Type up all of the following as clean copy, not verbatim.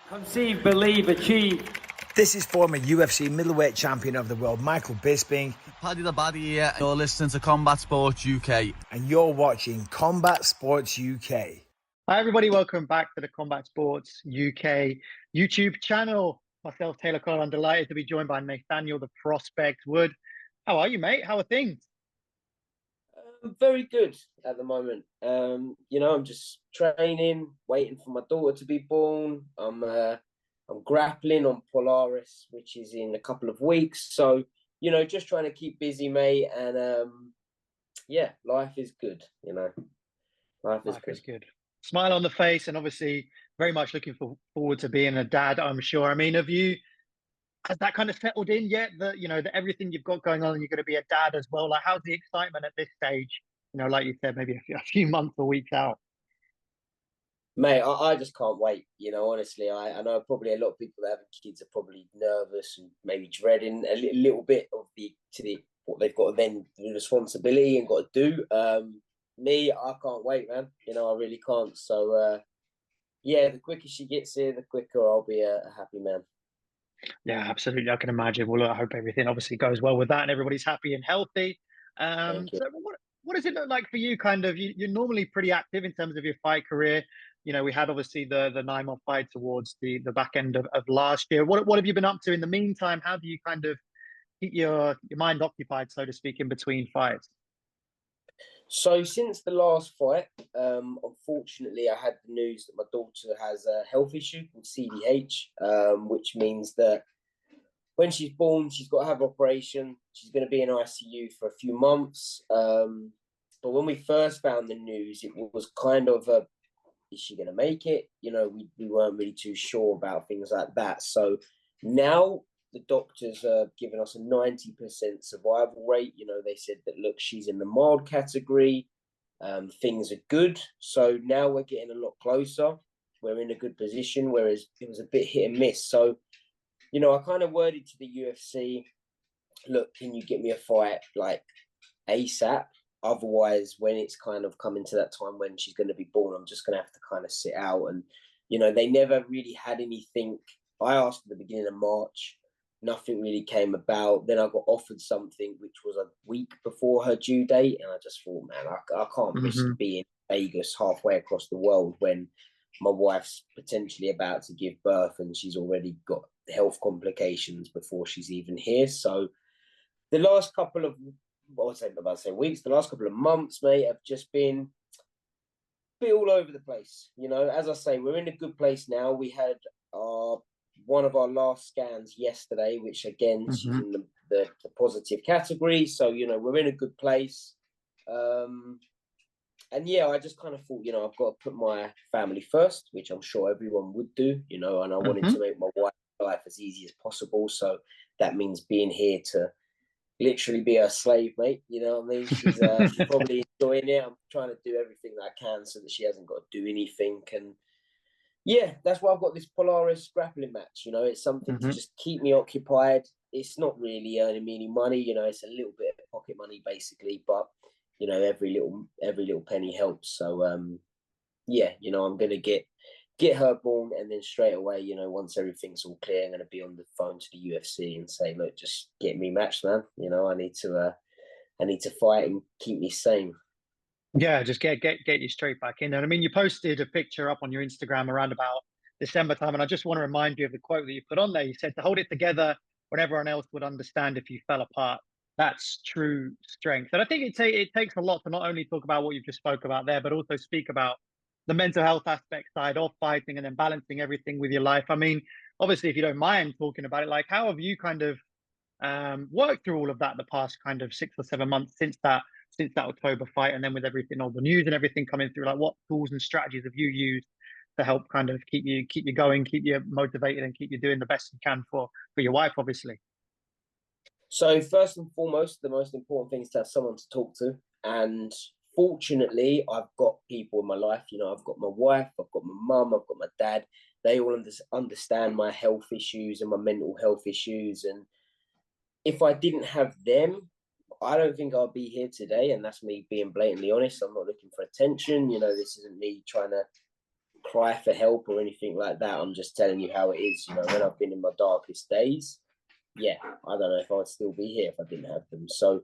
Conceive, believe, achieve. This is former UFC middleweight champion of the world, Michael Bisping. Paddy the Baddy here. You're listening to Combat Sports UK. And you're watching Combat Sports UK. Hi, everybody. Welcome back to the Combat Sports UK YouTube channel. Myself, Taylor Cole. I'm delighted to be joined by Nathaniel, the Prospect Wood. How are you, mate? How are things? Very good at the moment. I'm just training, waiting for my daughter to be born. I'm grappling on Polaris, which is in a couple of weeks. So, just trying to keep busy, mate. And life is good. Life is good. Smile on the face, and obviously very much looking forward to being a dad, I'm sure. I mean, has that kind of settled in yet? That everything you've got going on, and you're going to be a dad as well. Like, how's the excitement at this stage? Like you said, maybe a few months or weeks out. Mate, I just can't wait. Honestly, I know probably a lot of people that have kids are probably nervous and maybe dreading a little bit of what they've got, then the responsibility and got to do. Me, I can't wait, man. I really can't. So, the quicker she gets here, the quicker I'll be a happy man. Yeah, absolutely. I can imagine. Well, I hope everything obviously goes well with that and everybody's happy and healthy. So what does it look like for you? Kind of, you're normally pretty active in terms of your fight career. We had obviously the 9-month fight towards the back end of last year. What have you been up to in the meantime? How do you kind of keep your mind occupied, so to speak, in between fights? So since the last fight, unfortunately, I had the news that my daughter has a health issue called CDH, which means that when she's born, she's got to have an operation. She's going to be in ICU for a few months. But when we first found the news, it was kind of is she going to make it? We weren't really too sure about things like that. So now the doctors are giving us a 90% survival rate. They said that, look, she's in the mild category. Things are good. So now we're getting a lot closer. We're in a good position, whereas it was a bit hit and miss. So, I kind of worded to the UFC, look, can you get me a fight like ASAP? Otherwise, when it's kind of coming to that time when she's going to be born, I'm just going to have to kind of sit out. And, they never really had anything. I asked at the beginning of March. Nothing really came about. Then I got offered something which was a week before her due date. And I just thought, man, I can't risk being in Vegas halfway across the world when my wife's potentially about to give birth and she's already got health complications before she's even here. So the last couple of, weeks, the last couple of months, mate, have just been a bit all over the place. As I say, we're in a good place now. We had one of our last scans yesterday, which again, she's in the positive category. So, we're in a good place. I just kind of thought, I've got to put my family first, which I'm sure everyone would do, and I wanted to make my wife's life as easy as possible. So that means being here to literally be a slave, mate. You know what I mean? She's probably enjoying it. I'm trying to do everything that I can so that she hasn't got to do anything. And yeah, that's why I've got this Polaris grappling match. It's something to just keep me occupied. It's not really earning me any money. It's a little bit of pocket money basically, but every little penny helps. So I'm going to get her born, and then straight away, once everything's all clear, I'm going to be on the phone to the UFC and say, look, just get me matched, man. I need to fight and keep me sane. Yeah, just get you straight back in there. I mean, you posted a picture up on your Instagram around about December time, and I just want to remind you of the quote that you put on there. You said to hold it together when everyone else would understand if you fell apart. That's true strength. And I think it takes a lot to not only talk about what you've just spoke about there, but also speak about the mental health aspect side of fighting and then balancing everything with your life. I mean, obviously, if you don't mind talking about it, like, how have you kind of worked through all of that the past kind of 6 or 7 months since that October fight, and then with everything, all the news and everything coming through, like, what tools and strategies have you used to help kind of keep you going, keep you motivated, and keep you doing the best you can for your wife, obviously? So first and foremost, the most important thing is to have someone to talk to. And fortunately, I've got people in my life. I've got my wife, I've got my mum, I've got my dad. They all understand my health issues and my mental health issues. And if I didn't have them, I don't think I'll be here today. And that's me being blatantly honest. I'm not looking for attention. This isn't me trying to cry for help or anything like that. I'm just telling you how it is. You know, when I've been in my darkest days, yeah, I don't know if I'd still be here if I didn't have them. So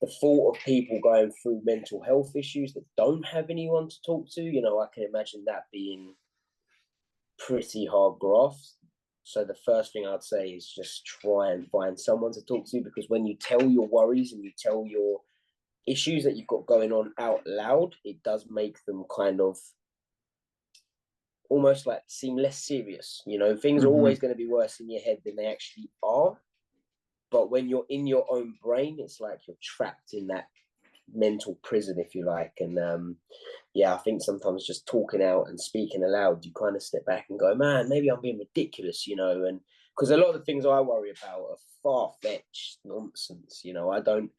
the thought of people going through mental health issues that don't have anyone to talk to, you know, I can imagine that being pretty hard graft. So the first thing I'd say is just try and find someone to talk to, because when you tell your worries and you tell your issues that you've got going on out loud, it does make them kind of almost like seem less serious. You know, things are always going to be worse in your head than they actually are. But when you're in your own brain, it's like you're trapped in that mental prison, if you like. And yeah, I think sometimes just talking out and speaking aloud, you kind of step back and go, man, maybe I'm being ridiculous, you know. And because a lot of the things I worry about are far-fetched nonsense, you know. I don't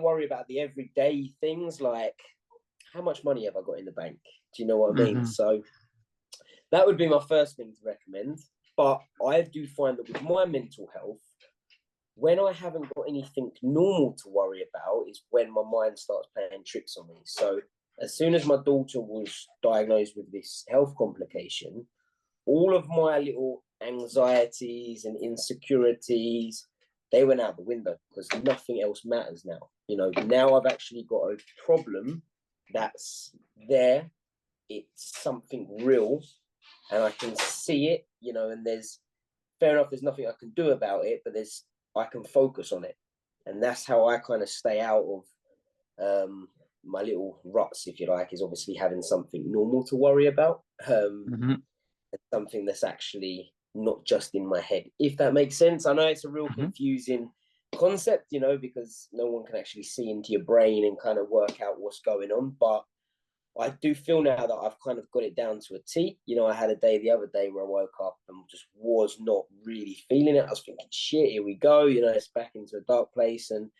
worry about the everyday things like how much money have I got in the bank? Do you know what I mean? So that would be my first thing to recommend. But I do find that with my mental health, when I haven't got anything normal to worry about is when my mind starts playing tricks on me. So as soon as my daughter was diagnosed with this health complication, all of my little anxieties and insecurities, they went out the window because nothing else matters now. You know, now I've actually got a problem that's there. It's something real and I can see it, you know, and fair enough, there's nothing I can do about it, but I can focus on it. And that's how I kind of stay out of my little ruts, if you like, is obviously having something normal to worry about. Something that's actually not just in my head, if that makes sense. I know it's a real confusing concept, you know, because no one can actually see into your brain and kind of work out what's going on. But I do feel now that I've kind of got it down to a T. You know, I had a day the other day where I woke up and just was not really feeling it. I was thinking, shit, here we go. You know, it's back into a dark place. And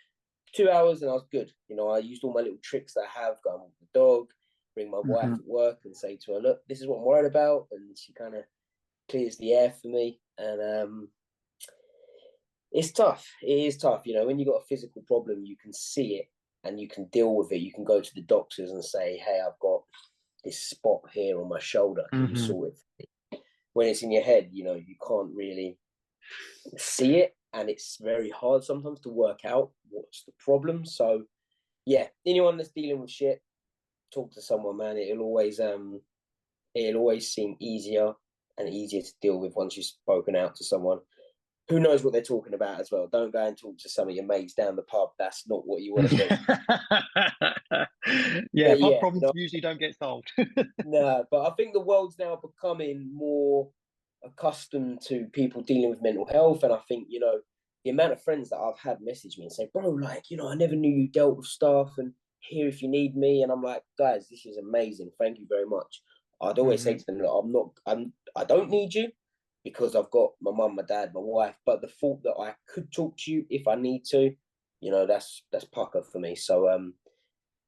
2 hours and I was good. You know, I used all my little tricks that I have, go and walk the dog, bring my wife at work and say to her, look, this is what I'm worried about. And she kind of clears the air for me. And it's tough. It is tough. You know, when you've got a physical problem, you can see it and you can deal with it. You can go to the doctors and say, hey, I've got this spot here on my shoulder. Can you sort it for me? When it's in your head, you know, you can't really see it. And it's very hard sometimes to work out what's the problem. So, yeah, anyone that's dealing with shit, talk to someone, man. It'll always seem easier and easier to deal with once you've spoken out to someone who knows what they're talking about as well. Don't go and talk to some of your mates down the pub. That's not what you want to do. Yeah, pub problems usually don't get solved. No, but I think the world's now becoming more accustomed to people dealing with mental health. And I think, you know, the amount of friends that I've had message me and say, bro, like, you know, I never knew you dealt with stuff and here if you need me. And I'm like, guys, this is amazing. Thank you very much. I'd always say to them, look, I don't need you because I've got my mum, my dad, my wife, but the thought that I could talk to you if I need to, you know, that's pucker for me. So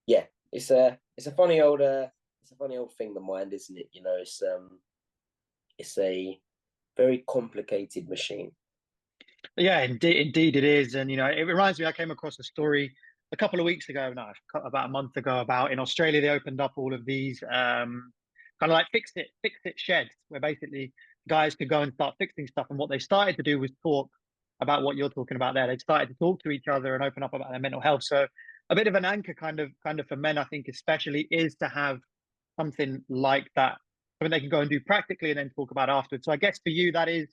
yeah, it's a funny old thing, the mind, isn't it? You know, it's a very complicated machine. Yeah, indeed it is. And, you know, it reminds me, I came across a story a couple of weeks ago, no, about a month ago, about in Australia, they opened up all of these kind of like fix it sheds where basically guys could go and start fixing stuff. And what they started to do was talk about what you're talking about there. They started to talk to each other and open up about their mental health. So a bit of an anchor kind of for men, I think, especially, is to have something like that, something they can go and do practically and then talk about afterwards. So I guess for you, that is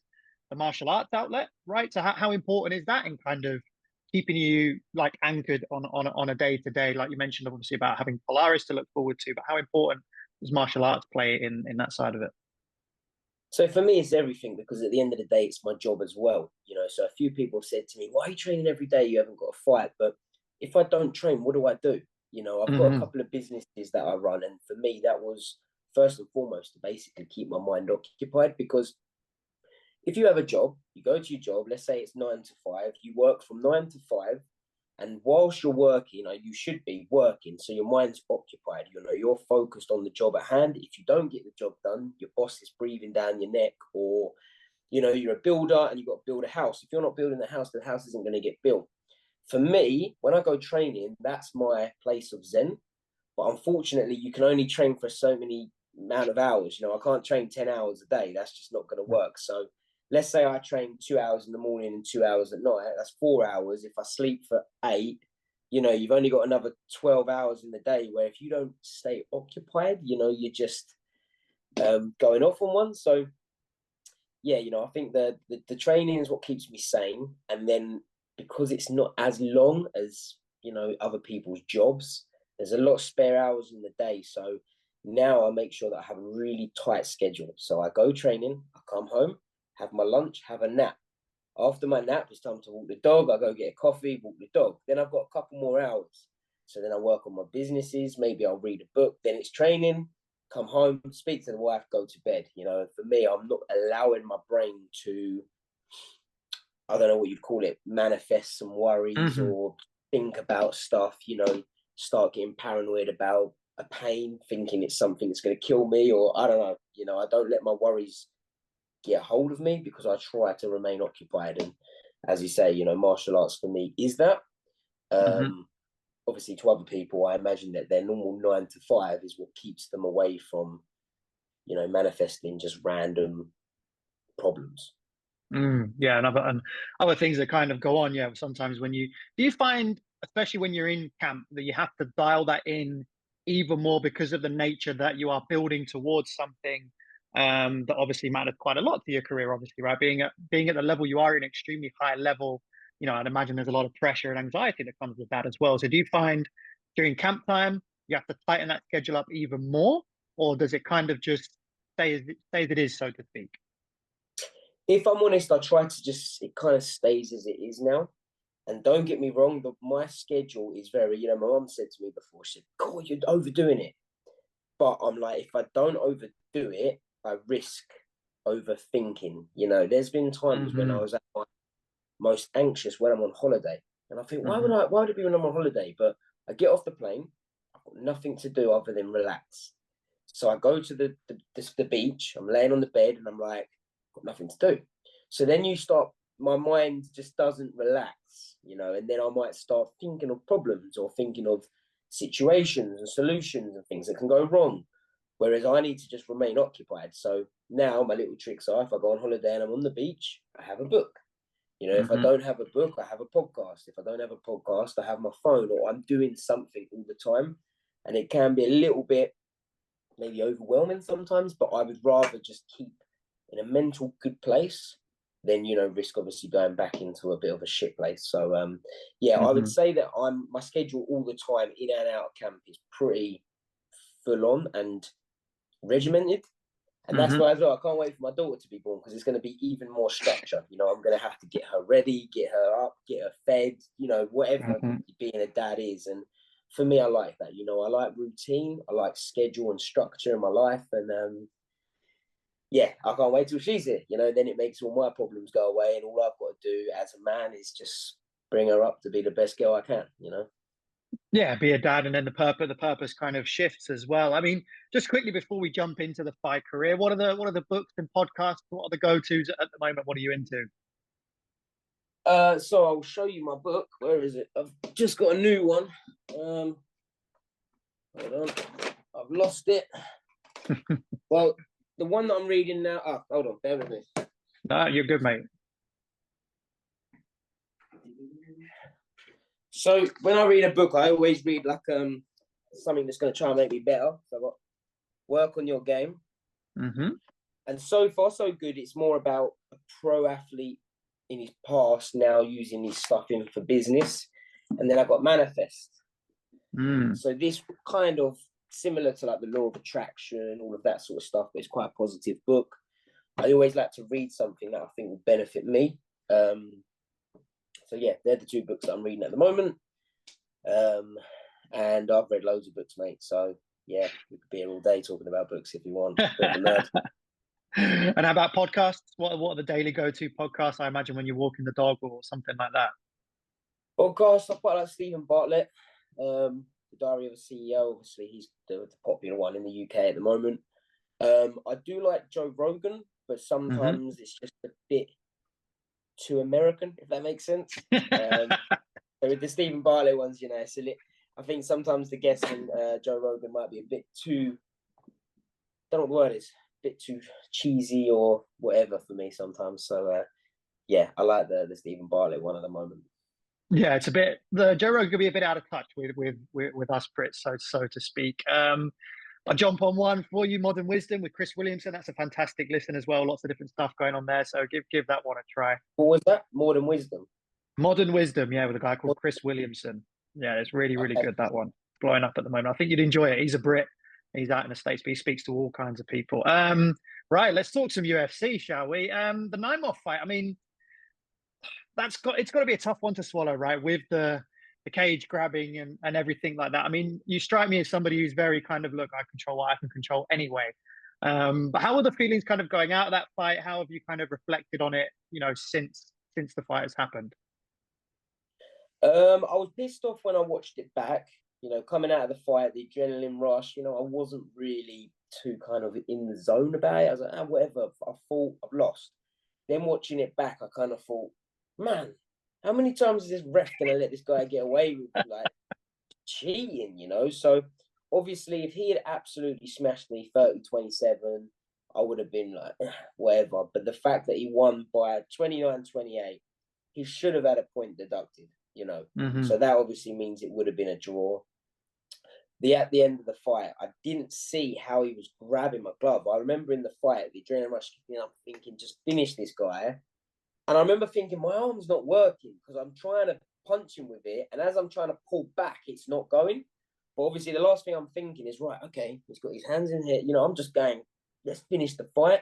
the martial arts outlet, right? So how important is that in kind of keeping you like anchored on a day to day? Like you mentioned, obviously, about having Polaris to look forward to, but how important does martial arts play in that side of it? So for me, it's everything, because at the end of the day, it's my job as well. You know, so a few people have said to me, why are you training every day? You haven't got a fight. But if I don't train, what do I do? You know, I've got a couple of businesses that I run. And for me, that was first and foremost to basically keep my mind occupied, because if you have a job, you go to your job, let's say it's 9 to 5, you work from 9 to 5, and whilst you're working, you know, you should be working, so your mind's occupied, you know, you're focused on the job at hand. If you don't get the job done, your boss is breathing down your neck, or, you know, you're a builder and you've got to build a house. If you're not building the house isn't going to get built. For me, when I go training, that's my place of zen. But unfortunately, you can only train for so many amount of hours. You know, I can't train 10 hours a day. That's just not going to work. So let's say I train 2 hours in the morning and 2 hours at night. That's 4 hours. If I sleep for 8, you know, you've only got another 12 hours in the day where if you don't stay occupied, you know, you're just going off on one. So, yeah, you know, I think the training is what keeps me sane. And then because it's not as long as, you know, other people's jobs, there's a lot of spare hours in the day. So now I make sure that I have a really tight schedule. So I go training, I come home, have my lunch, have a nap. After my nap, it's time to walk the dog. I go get a coffee, walk the dog. Then I've got a couple more hours. So then I work on my businesses. Maybe I'll read a book. Then it's training, come home, speak to the wife, go to bed. You know, for me, I'm not allowing my brain to, I don't know what you'd call it, manifest some worries or think about stuff, you know, start getting paranoid about a pain, thinking it's something that's going to kill me, or I don't know, you know, I don't let my worries get hold of me because I try to remain occupied. And as you say, you know, martial arts for me is that. Obviously, to other people, I imagine that their normal 9 to 5 is what keeps them away from, you know, manifesting just random problems. Yeah, and other things that kind of go on. Yeah, sometimes do you find, especially when you're in camp, that you have to dial that in even more because of the nature that you are building towards something that obviously mattered quite a lot to your career, obviously, right? Being at the level you are, in extremely high level, you know, I'd imagine there's a lot of pressure and anxiety that comes with that as well. So do you find during camp time you have to tighten that schedule up even more, or does it kind of just stay as it is, so to speak? If I'm honest, I try to just, it kind of stays as it is now. And don't get me wrong, my schedule is very, you know, my mum said to me before, she said, God, you're overdoing it. But I'm like, if I don't overdo it, I risk overthinking. You know, there's been times when I was at my most anxious when I'm on holiday. And I think, why would it be when I'm on holiday? But I get off the plane, I've got nothing to do other than relax. So I go to the beach, I'm laying on the bed and I'm like, got nothing to do. So then my mind just doesn't relax, you know, and then I might start thinking of problems or thinking of situations and solutions and things that can go wrong. Whereas I need to just remain occupied. So now my little tricks are, if I go on holiday and I'm on the beach, I have a book. You know, if I don't have a book, I have a podcast. If I don't have a podcast, I have my phone, or I'm doing something all the time. And it can be a little bit maybe overwhelming sometimes, but I would rather just keep in a mental good place than, you know, risk obviously going back into a bit of a shit place. So I would say that my schedule all the time in and out of camp is pretty full on and regimented. And that's why as well, I can't wait for my daughter to be born, because it's going to be even more structure. You know, I'm going to have to get her ready, get her up, get her fed, you know, whatever being a dad is. And for me, I like that. You know, I like routine, I like schedule and structure in my life. And I can't wait till she's here. You know, then it makes all my problems go away. And all I've got to do as a man is just bring her up to be the best girl I can, you know? Yeah, be a dad, and then the purpose kind of shifts as well. I mean, just quickly before we jump into the fight career, what are the books and podcasts? What are the go-tos at the moment? What are you into? So I'll show you my book. Where is it? I've just got a new one. Hold on, I've lost it. Well, the one that I'm reading now. Oh, hold on, bear with me. No, you're good, mate. So when I read a book, I always read like something that's going to try and make me better. So I've got Work on Your Game. And so far, so good. It's more about a pro athlete in his past now using his stuff in for business. And then I got Manifest. So this kind of similar to like the law of attraction, all of that sort of stuff, but it's quite a positive book. I always like to read something that I think will benefit me. So yeah, they're the two books that I'm reading at the moment. And I've read loads of books, mate. So yeah, we could be here all day talking about books if you want. And how about podcasts? What are the daily go-to podcasts? I imagine when you're walking the dog or something like that. Podcasts, I quite like Stephen Bartlett. The Diary of a CEO, obviously he's the popular one in the UK at the moment. I do like Joe Rogan, but sometimes it's just a bit too American, if that makes sense. So with the Stephen Bartlett ones, you know, I think sometimes the guests on Joe Rogan might be a bit too don't know what the word is, a bit too cheesy or whatever for me sometimes. So yeah, I like the Stephen Bartlett one at the moment. Yeah, it's a bit the Joe Rogan could be a bit out of touch with us Brits, so to speak. I'll jump on one for you, Modern Wisdom with Chris Williamson. That's a fantastic listen as well. Lots of different stuff going on there. So give that one a try. What was that? Modern Wisdom. Modern Wisdom, yeah, with a guy called Chris Williamson. Yeah, it's really, really good, that one. Blowing up at the moment. I think you'd enjoy it. He's a Brit. He's out in the States, but he speaks to all kinds of people. Right, let's talk some UFC, shall we? The Naimov fight. I mean, it's got to be a tough one to swallow, right? With the cage grabbing and everything like that. I mean, you strike me as somebody who's very kind of, look, I control what I can control anyway. But how are the feelings kind of going out of that fight? How have you kind of reflected on it, since the fight has happened? I was pissed off when I watched it back. Coming out of the fight, the adrenaline rush. I wasn't really too kind of in the zone about it. I was like, whatever. I thought I've lost. Then watching it back, I kind of thought, man, how many times is this ref gonna let this guy get away with like cheating? So obviously, if he had absolutely smashed me 30-27, I would have been like, whatever. But the fact that he won by 29-28, he should have had a point deducted. So that obviously means it would have been a draw. At the end of the fight, I didn't see how he was grabbing my glove. I remember in the fight, the adrenaline rush kicking up, thinking, just finish this guy. And I remember thinking, my arm's not working because I'm trying to punch him with it. And as I'm trying to pull back, it's not going. But obviously, the last thing I'm thinking is, right, okay, he's got his hands in here. I'm just going, let's finish the fight.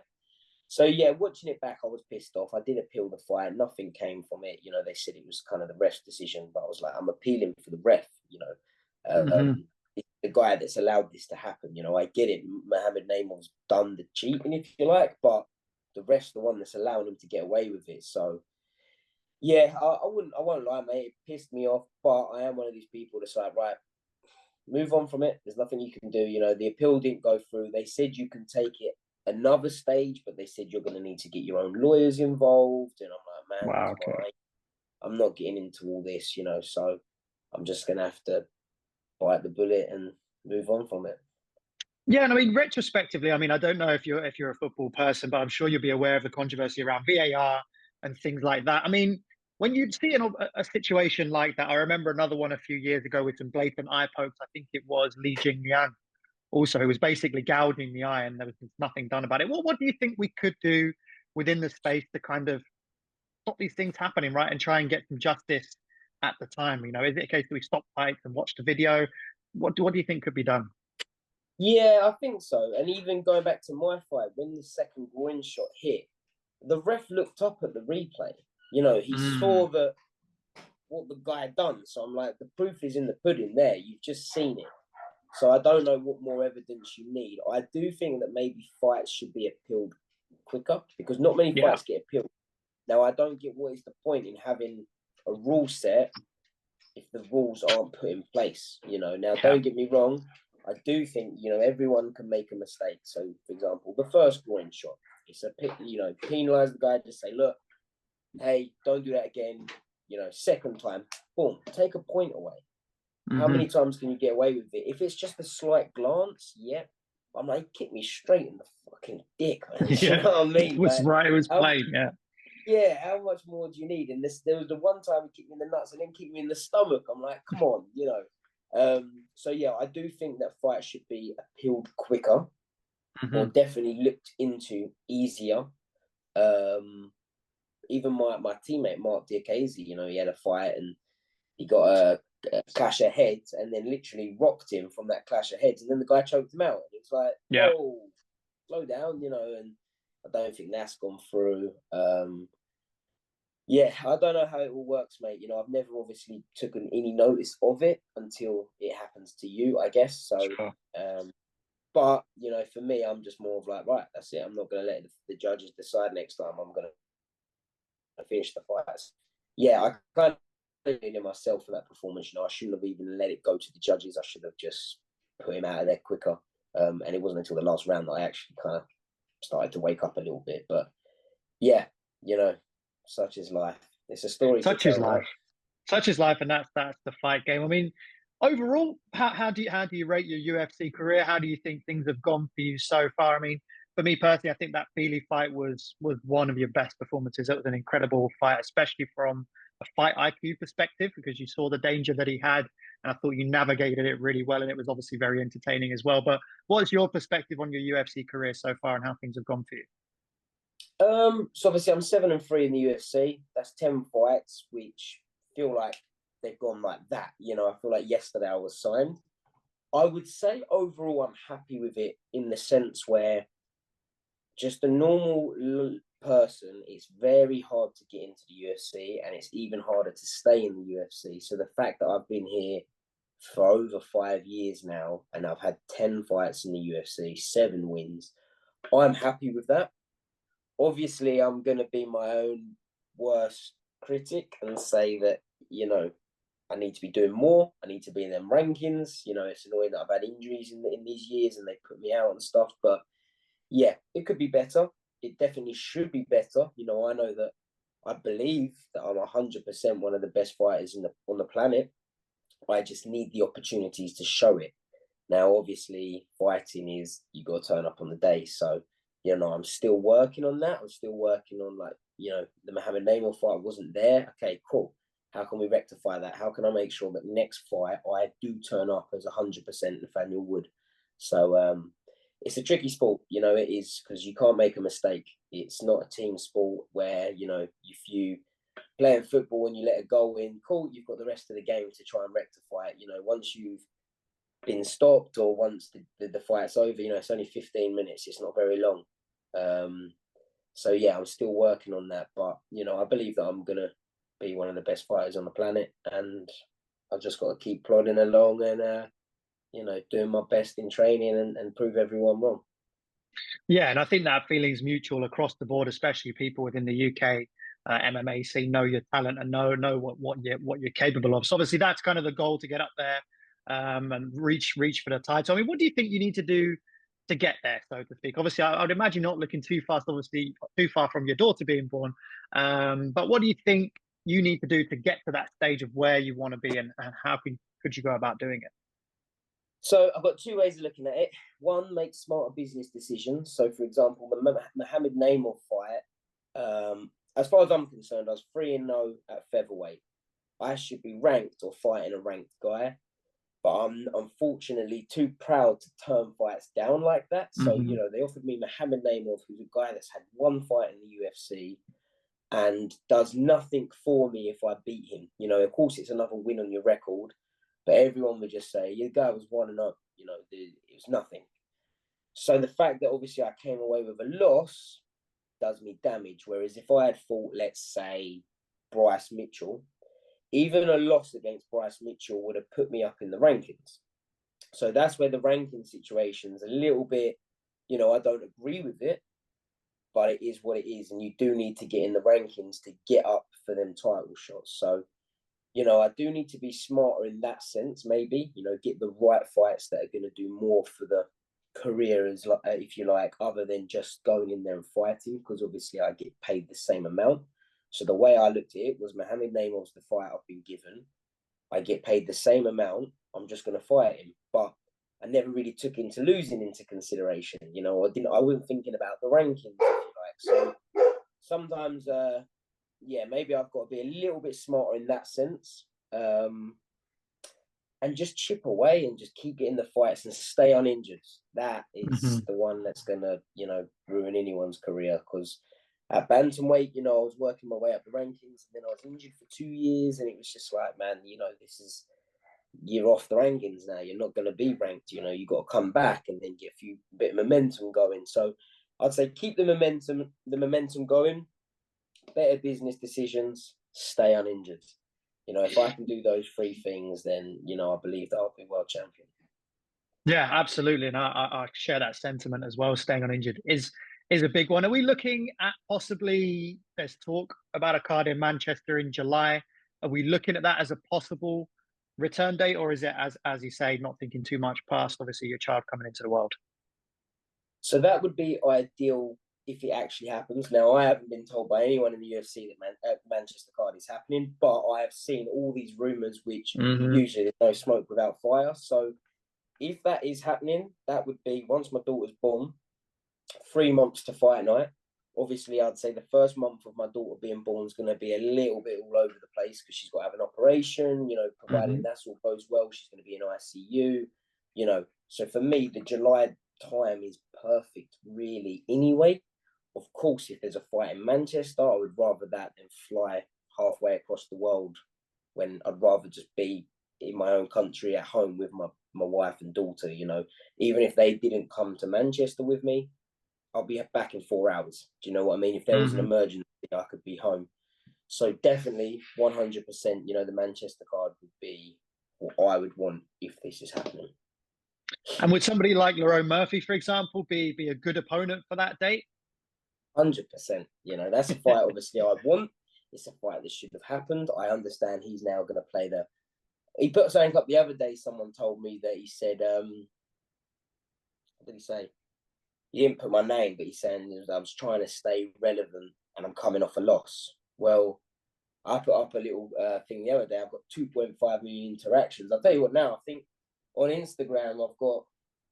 So, yeah, watching it back, I was pissed off. I did appeal the fight. Nothing came from it. They said it was kind of the ref's decision. But I was like, I'm appealing for the ref, It's the guy that's allowed this to happen. I get it. Mohammed Naimov's done the cheating, if you like. But the ref's the one that's allowing him to get away with it. So, yeah, I won't lie, mate. It pissed me off. But I am one of these people that's like, right, move on from it. There's nothing you can do. The appeal didn't go through. They said you can take it another stage, but they said you're going to need to get your own lawyers involved. And I'm like, man, wow, okay. I'm not getting into all this, so I'm just going to have to bite the bullet and move on from it. Yeah, and I mean, retrospectively, I mean, I don't know if you're a football person, but I'm sure you'll be aware of the controversy around VAR and things like that. I mean, when you see a situation like that, I remember another one a few years ago with some blatant eye pokes. I think it was Li Jingliang also, who was basically gouging the eye, and there was nothing done about it. What do you think we could do within the space to kind of stop these things happening, right, and try and get some justice at the time? Is it a case that we stop fights and watch the video? What do you think could be done? Yeah, I think so. And even going back to my fight, when the second groin shot hit, the ref looked up at the replay. He saw what the guy had done. So I'm like, the proof is in the pudding there. You've just seen it. So I don't know what more evidence you need. I do think that maybe fights should be appealed quicker because not many fights get appealed. Now, I don't get what is the point in having a rule set if the rules aren't put in place. Now, don't get me wrong. I do think, everyone can make a mistake. So, for example, the first groin shot, it's penalise the guy, just say, look, hey, don't do that again. Second time, boom, take a point away. How many times can you get away with it? If it's just a slight glance, I'm like, kick me straight in the fucking dick. You know what I mean? It was right. It was plain, yeah. Yeah, how much more do you need? And there was the one time he kicked me in the nuts and then kicked me in the stomach. I'm like, come on, So, yeah, I do think that fights should be appealed quicker or definitely looked into easier. Even my teammate, Mark Diakazi, he had a fight and he got a clash of heads and then literally rocked him from that clash of heads. And then the guy choked him out. And it was like, whoa, slow down, and I don't think that's gone through. Yeah, I don't know how it all works, mate. I've never obviously taken any notice of it until it happens to you, I guess. So, sure. But, for me, I'm just more of like, right, that's it. I'm not going to let the judges decide next time. I'm going to finish the fights. Yeah, I kind of in myself for that performance. I shouldn't have even let it go to the judges. I should have just put him out of there quicker. And it wasn't until the last round that I actually kind of started to wake up a little bit. But yeah, such is life. It's a story. Such is life. Such is life, and that's the fight game. I mean, overall, how do you rate your UFC career? How do you think things have gone for you so far? I mean, for me personally, I think that Feely fight was one of your best performances. It was an incredible fight, especially from a fight IQ perspective, because you saw the danger that he had, and I thought you navigated it really well, and it was obviously very entertaining as well. But what's your perspective on your UFC career so far, and how things have gone for you? So obviously I'm 7-3 in the UFC. That's 10 fights, which feel like they've gone like that. You know, I feel like yesterday I was signed. I would say overall I'm happy with it in the sense where just a normal person, it's very hard to get into the UFC, and it's even harder to stay in the UFC. So the fact that I've been here for over 5 years now, and I've had 10 fights in the UFC, 7 wins, I'm happy with that. Obviously, I'm going to be my own worst critic and say that, you know, I need to be doing more. I need to be in them rankings. You know, it's annoying that I've had injuries in these years and they put me out and stuff. But yeah, it could be better. It definitely should be better. You know, I know that I believe that I'm 100% one of the best fighters on the planet. I just need the opportunities to show it. Now, obviously, fighting is you got to turn up on the day. So, you know, I'm still working on that. I'm still working on, like, you know, the Mohamed Namal fight wasn't there. Okay, cool. How can we rectify that? How can I make sure that next fight I do turn up as 100% Nathaniel Wood? So it's a tricky sport, you know, it is, because you can't make a mistake. It's not a team sport where, you know, if you playing football and you let a goal in, cool, you've got the rest of the game to try and rectify it. You know, once you've been stopped or once the fight's over, you know, it's only 15 minutes. It's not very long. So, yeah, I'm still working on that. But, you know, I believe that I'm going to be one of the best fighters on the planet. And I've just got to keep plodding along and, you know, doing my best in training and prove everyone wrong. Yeah, and I think that feeling's mutual across the board, especially people within the UK MMA scene know your talent and know what you're capable of. So obviously that's kind of the goal, to get up there and reach for the title. I mean, what do you think you need to do to get there, so to speak? Obviously, I would imagine not looking too fast, obviously too far from your daughter being born. But what do you think you need to do to get to that stage of where you want to be, and how could you go about doing it? So I've got 2 ways of looking at it. One, make smarter business decisions. So, for example, the Mohamed Namal fight, as far as I'm concerned, I was 3-0 at featherweight. I should be ranked or fighting a ranked guy, but I'm unfortunately too proud to turn fights down like that. So, you know, they offered me Mohamed Namal, who's a guy that's had 1 fight in the UFC and does nothing for me if I beat him. You know, of course, it's another win on your record, but everyone would just say, your guy was 1-0, you know, it was nothing. So the fact that obviously I came away with a loss does me damage. Whereas if I had fought, let's say, Bryce Mitchell, even a loss against Bryce Mitchell would have put me up in the rankings. So that's where the ranking situation's a little bit, you know, I don't agree with it, but it is what it is. And you do need to get in the rankings to get up for them title shots. So, you know, I do need to be smarter in that sense, maybe, you know, get the right fights that are going to do more for the career, as if you like, other than just going in there and fighting, because obviously I get paid the same amount. So the way I looked at it was Mohamed Namal's the fight I've been given. I get paid the same amount. I'm just going to fight him. But I never really took into losing into consideration. You know, I wasn't thinking about the rankings, if you like. So sometimes, yeah, maybe I've got to be a little bit smarter in that sense. And just chip away and just keep getting the fights and stay uninjured. That is the one that's going to, you know, ruin anyone's career. Because at bantamweight, you know, I was working my way up the rankings and then I was injured for 2 years. And it was just like, man, you know, you're off the rankings now. You're not going to be ranked. You know, you got to come back and then get a bit of momentum going. So I'd say keep the momentum going, better business decisions, stay uninjured. You know, if I can do those 3 things, then, you know, I believe that I'll be world champion. Yeah, absolutely. And I share that sentiment as well. Staying uninjured is a big one. Are we looking at possibly, there's talk about a card in Manchester in July. Are we looking at that as a possible return date, or is it, as you say, not thinking too much past, obviously, your child coming into the world? So that would be ideal if it actually happens. Now, I haven't been told by anyone in the UFC that Manchester card is happening, but I have seen all these rumours, which usually there's no smoke without fire. So if that is happening, that would be, once my daughter's born, 3 months to fight night. Obviously, I'd say the first month of my daughter being born is going to be a little bit all over the place because she's got to have an operation, providing that all goes well, she's going to be in ICU, So for me, the July time is perfect, really, anyway. Of course, if there's a fight in Manchester, I would rather that than fly halfway across the world, when I'd rather just be in my own country at home with my wife and daughter, Even if they didn't come to Manchester with me, I'll be back in 4 hours. Do you know what I mean? If there was an emergency, I could be home. So definitely 100%, the Manchester card would be what I would want if this is happening. And would somebody like Lerone Murphy, for example, be a good opponent for that date? 100%. That's a fight obviously I want. It's a fight that should have happened. I understand he's now going to play He put something up the other day. Someone told me that he said, what did he say? He didn't put my name, but he's saying I was trying to stay relevant and I'm coming off a loss. Well, I put up a little thing the other day. I've got 2.5 million interactions. I'll tell you what now, I think on Instagram I've got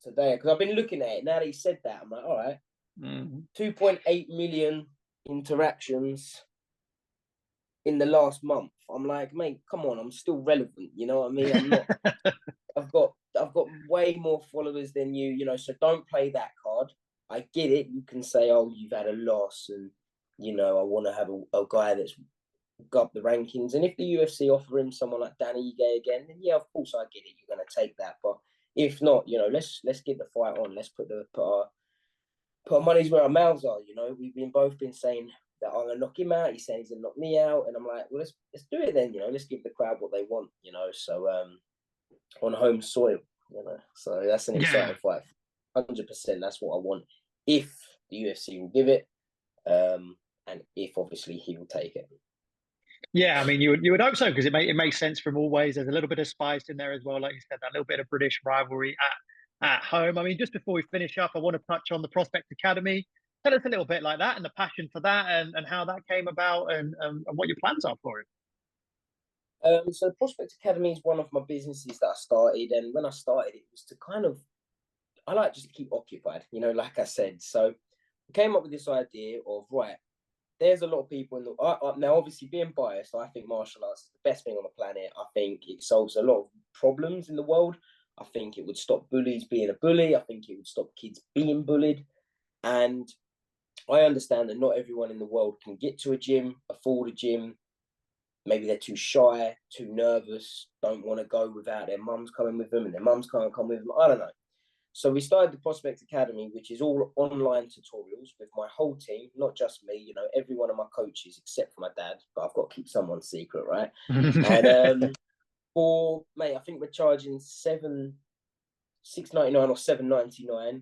today, because I've been looking at it. Now that he said that, I'm like, all right, 2.8 million interactions in the last month. I'm like, mate, come on, I'm still relevant. You know what I mean? I'm not. I've got way more followers than you. So don't play that card. I get it. You can say, oh, you've had a loss, and I want to have a guy that's got the rankings. And if the UFC offer him someone like Danny Ige again, then yeah, of course I get it. You're going to take that. But if not, let's get the fight on. Let's put our money's where our mouths are. We've both been saying that I'm gonna knock him out. He's saying he's gonna knock me out, and I'm like, well, let's do it then. Let's give the crowd what they want. So on home soil. So that's an exciting fight. 100%. That's what I want. If the UFC will give it, and if obviously he will take it. Yeah, I mean, you would hope so, because it makes sense from all ways. There's a little bit of spice in there as well, like you said, that little bit of British rivalry at home. I mean, just before we finish up, I want to touch on the Prospect Academy. Tell us a little bit like that and the passion for that, and how that came about, and what your plans are for it. So the Prospect Academy is one of my businesses that I started, and when I started, it was to I like just to keep occupied, like I said. So I came up with this idea of, right, there's a lot of people now, obviously being biased, I think martial arts is the best thing on the planet. I think it solves a lot of problems in the world. I think it would stop bullies being a bully. I think it would stop kids being bullied. And I understand that not everyone in the world can get to a gym, afford a gym. Maybe they're too shy, too nervous, don't want to go without their mums coming with them, and their mums can't come with them. I don't know. So we started the Prospect Academy, which is all online tutorials with my whole team, not just me, every one of my coaches except for my dad, but I've got to keep someone secret, right? And I think we're charging $6.99 or $7.99.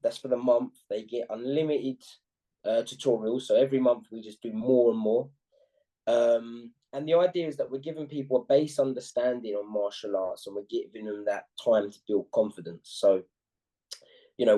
That's for the month. They get unlimited tutorials. So every month we just do more and more. And the idea is that we're giving people a base understanding on martial arts, and we're giving them that time to build confidence. So,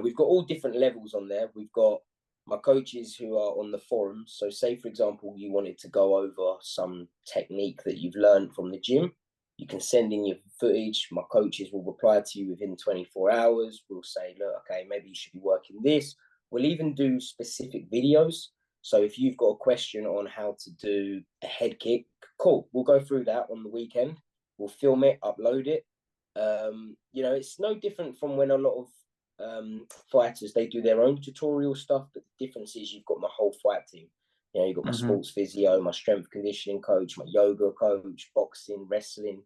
we've got all different levels on there. We've got my coaches who are on the forums. So say, for example, you wanted to go over some technique that you've learned from the gym. You can send in your footage. My coaches will reply to you within 24 hours. We'll say, look, okay, maybe you should be working this. We'll even do specific videos. So if you've got a question on how to do a head kick, cool. We'll go through that on the weekend. We'll film it, upload it. It's no different from when a lot of fighters, they do their own tutorial stuff, but the difference is you've got my whole fight team. You've got my sports physio, my strength conditioning coach, my yoga coach, boxing, wrestling.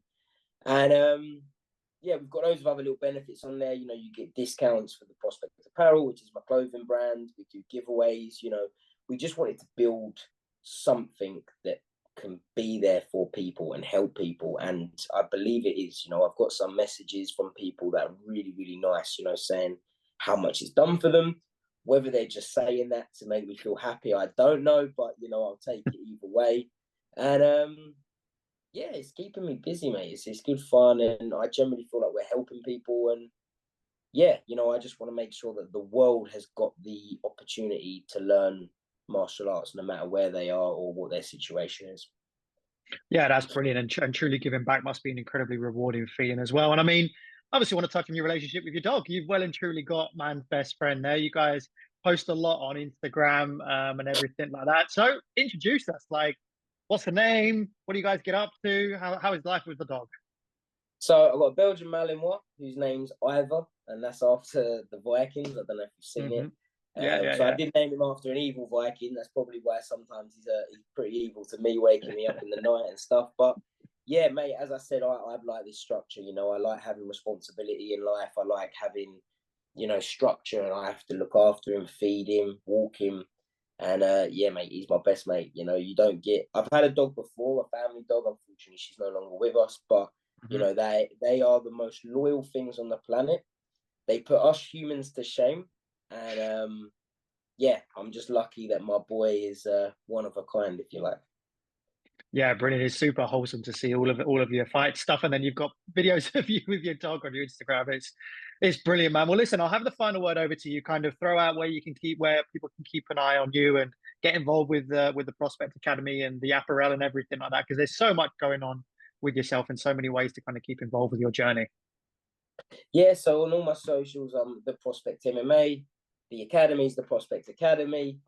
And we've got loads of other little benefits on there. You get discounts for the Prospect Apparel, which is my clothing brand. We do giveaways. We just wanted to build something that can be there for people and help people. And I believe it is. I've got some messages from people that are really, really nice, saying how much it's done for them. Whether they're just saying that to make me feel happy, I don't know. But, I'll take it either way. And, it's keeping me busy, mate. It's good fun. And I generally feel like we're helping people. And, yeah, I just want to make sure that the world has got the opportunity to learn martial arts, no matter where they are or what their situation is. Yeah, that's brilliant. And truly giving back must be an incredibly rewarding feeling as well. And I mean, obviously, want to touch on your relationship with your dog. You've well and truly got man's best friend there. You guys post a lot on Instagram and everything like that. So introduce us. Like, what's the name? What do you guys get up to? How is life with the dog? So I've got a Belgian Malinois whose name's Ivor, and that's after the Vikings. I don't know if you've seen it. Yeah, yeah, So I yeah. did name him after an evil Viking. That's probably why sometimes he's pretty evil to me, waking me up in the night and stuff. But yeah, mate, as I said, I like this structure. I like having responsibility in life. I like having, structure, and I have to look after him, feed him, walk him. And yeah, mate, he's my best mate. You don't get. I've had a dog before, a family dog. Unfortunately, she's no longer with us, but they are the most loyal things on the planet. They put us humans to shame, and yeah, I'm just lucky that my boy is one of a kind, if you like. Yeah, brilliant. It's super wholesome to see all of your fight stuff, and then you've got videos of you with your dog on your Instagram. It's brilliant, man. Well, listen, I'll have the final word over to you. Kind of throw out where people can keep an eye on you and get involved with the Prospect Academy and the apparel and everything like that, because there's so much going on with yourself and so many ways to kind of keep involved with your journey. Yeah, so on all my socials, the Prospect MMA, the Academy's the Prospect Academy.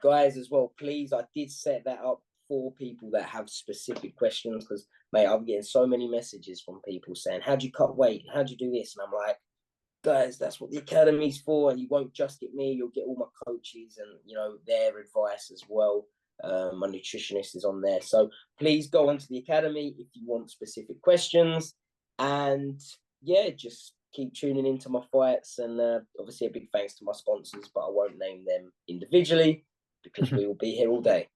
Guys, as well, please, I did set that up for people that have specific questions, because, mate, I'm getting so many messages from people saying, how do you cut weight? How do you do this? And I'm like, guys, that's what the Academy's for, and you won't just get me, you'll get all my coaches and, their advice as well. My nutritionist is on there. So please go onto the Academy if you want specific questions. And yeah, just keep tuning into my fights. And obviously a big thanks to my sponsors, but I won't name them individually because we will be here all day.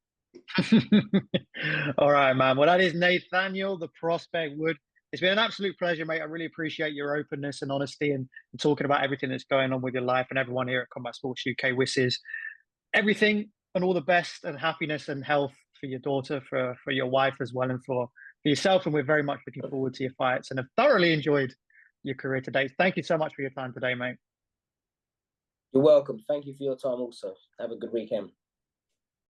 All right, man. Well, that is Nathaniel, the Prospect Wood. It's been an absolute pleasure, mate. I really appreciate your openness and honesty and talking about everything that's going on with your life, and everyone here at Combat Sports UK wishes everything and all the best and happiness and health for your daughter, for your wife as well, and for yourself. And we're very much looking forward to your fights and have thoroughly enjoyed your career today. Thank you so much for your time today, mate. You're welcome. Thank you for your time also. Have a good weekend.